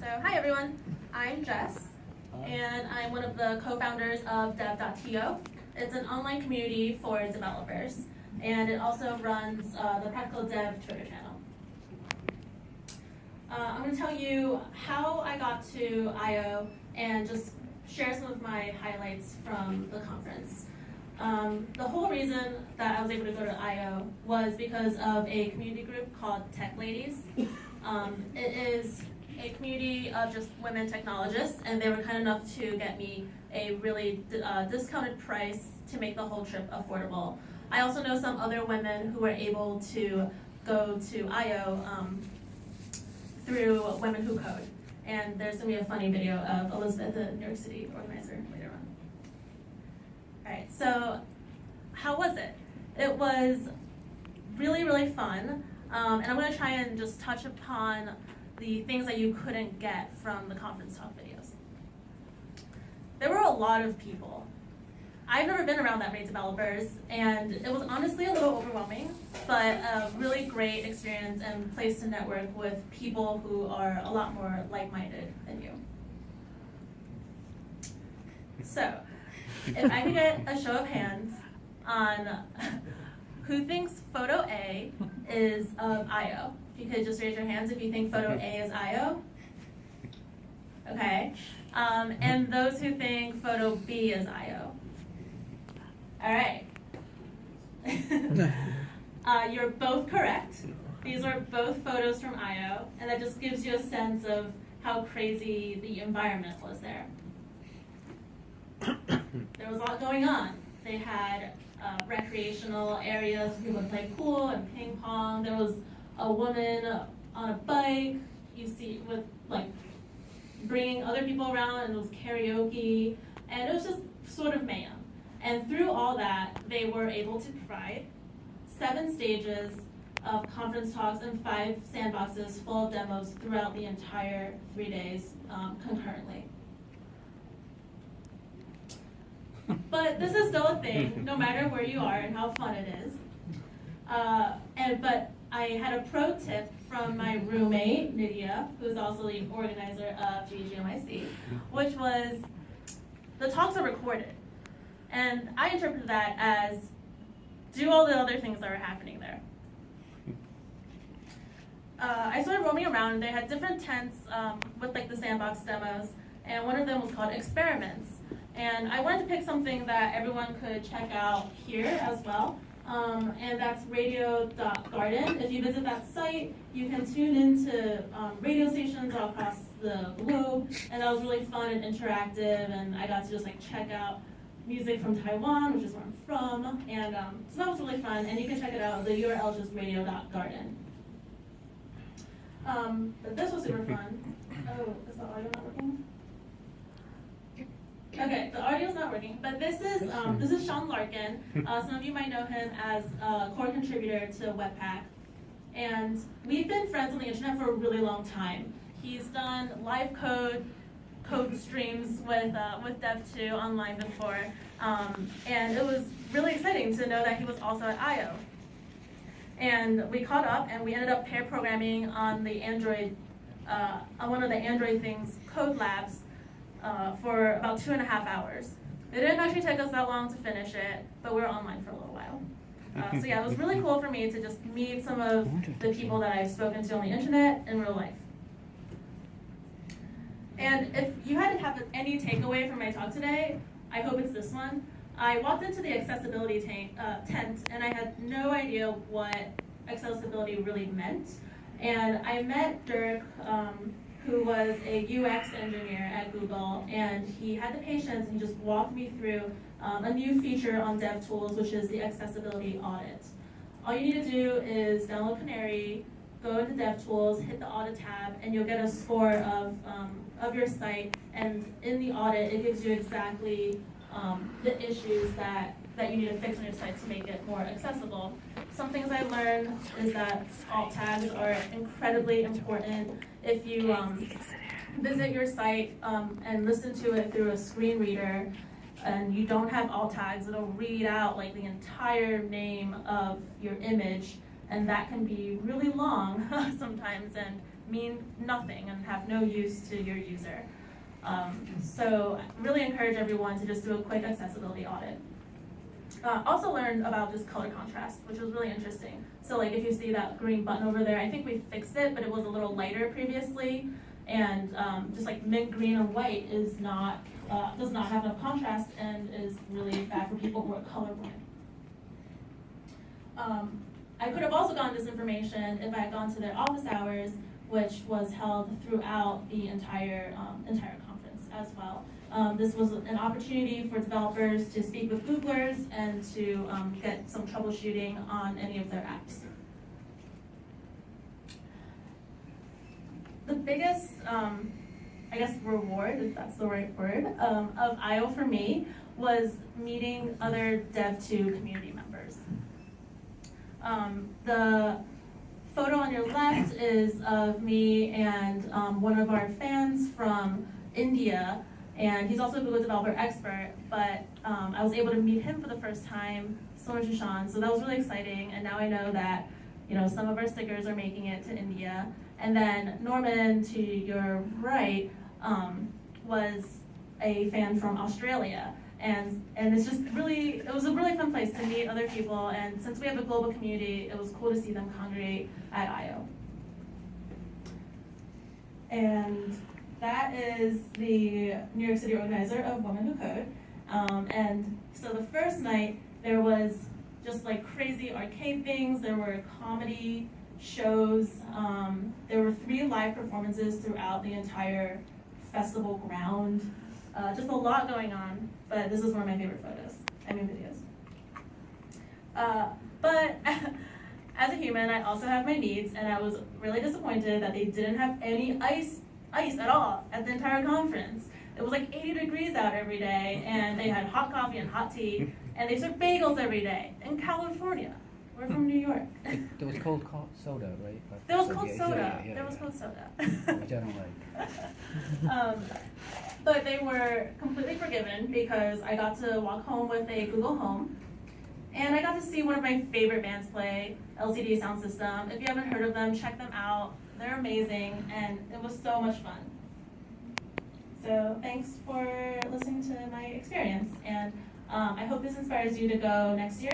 So hi everyone, I'm Jess, and I'm one of the co-founders of dev.to. It's an online community for developers, and it also runs the Practical Dev Twitter channel. I'm going to tell you how I got to I.O. and just share some of my highlights from the conference. The whole reason that I was able to go to I.O. was because of a community group called Tech Ladies. It is a community of just women technologists, and they were kind enough to get me a really discounted price to make the whole trip affordable. I also know some other women who were able to go to I.O. Through Women Who Code. And there's going to be a funny video of Elizabeth, the New York City organizer, later on. All right, so how was it? It was really, really fun. And I'm going to try and just touch upon the things that you couldn't get from the conference talk videos. There were a lot of people. I've never been around that many developers, and it was honestly a little overwhelming, but a really great experience and place to network with people who are a lot more like-minded than you. So, if I could get a show of hands on who thinks photo A is of I.O. If you could just raise your hands if you think photo A is I.O. Okay. And those who think photo B is I.O. All right. You're both correct. These are both photos from I.O., and that just gives you a sense of how crazy the environment was there. There was a lot going on. They had recreational areas where people would play pool and ping pong. There was a woman on a bike, you see, with like bringing other people around, and it was karaoke, and it was just sort of mayhem. And through all that, they were able to provide 7 stages of conference talks and 5 sandboxes full of demos throughout the entire 3 days concurrently. But this is still a thing, no matter where you are and how fun it is. But I had a pro tip from my roommate, Nydia, who's also the organizer of GGMIC, which was the talks are recorded. And I interpreted that as do all the other things that were happening there. I started roaming around, and they had different tents with like the sandbox demos, and one of them was called Experiments. And I wanted to pick something that everyone could check out here as well, and that's radio.garden. If you visit that site, you can tune into radio stations all across the globe, and that was really fun and interactive, and I got to just like check out music from Taiwan, which is where I'm from, and so that was really fun, and you can check it out. The URL is just radio.garden. But this was super fun. Oh, is the audio not working? Okay, the audio's not working, but this is Sean Larkin. Some of you might know him as a core contributor to Webpack, and we've been friends on the internet for a really long time. He's done live code streams with Dev2 online before, and it was really exciting to know that he was also at I.O. And we caught up, and we ended up pair programming on the Android, on one of the Android Things code labs for about 2.5 hours. It didn't actually take us that long to finish it, but we were online for a little while. So yeah, it was really cool for me to just meet some of the people that I've spoken to on the internet in real life. And if you had to have any takeaway from my talk today, I hope it's this one. I walked into the accessibility tent, and I had no idea what accessibility really meant. And I met Dirk, who was a UX engineer at Google, and he had the patience and just walked me through a new feature on DevTools, which is the accessibility audit. All you need to do is download Canary, go into DevTools, hit the audit tab, and you'll get a score of your site. And in the audit, it gives you exactly the issues that you need to fix on your site to make it more accessible. Some things I learned is that alt tags are incredibly important. If you visit your site and listen to it through a screen reader, and you don't have alt tags, it'll read out like the entire name of your image, and that can be really long sometimes, and mean nothing and have no use to your user. So really encourage everyone to just do a quick accessibility audit. Also learned about just color contrast, which was really interesting. So like if you see that green button over there, I think we fixed it, but it was a little lighter previously. And just like mint green and white is not, does not have enough contrast and is really bad for people who are colorblind. I could have also gotten this information if I had gone to their office hours, which was held throughout the entire conference as well. This was an opportunity for developers to speak with Googlers and to get some troubleshooting on any of their apps. The biggest, I guess, reward, if that's the right word, of I/O for me was meeting other Dev2 community members. The photo on your left is of me and one of our fans from India, and he's also a Google Developer Expert, but I was able to meet him for the first time, so was Jushan, so that was really exciting, and now I know that some of our stickers are making it to India. And then Norman, to your right, was a fan from Australia. And it's just really, it was a really fun place to meet other people, and since we have a global community, it was cool to see them congregate at I/O. And that is the New York City organizer of Women Who Code. And so the first night, there was just like crazy arcade things, there were comedy shows, there were 3 live performances throughout the entire festival ground. Just a lot going on, but this is one of my favorite videos. But as a human, I also have my needs, and I was really disappointed that they didn't have any ice at all at the entire conference. It was like 80 degrees out every day, and they had hot coffee and hot tea, and they served bagels every day in California. We're from New York. There was cold soda, right? There was cold soda. There was cold soda. Which I don't like. But they were completely forgiven because I got to walk home with a Google Home, and I got to see one of my favorite bands play, LCD Sound System. If you haven't heard of them, check them out. They're amazing, and it was so much fun. So thanks for listening to my experience, and I hope this inspires you to go next year.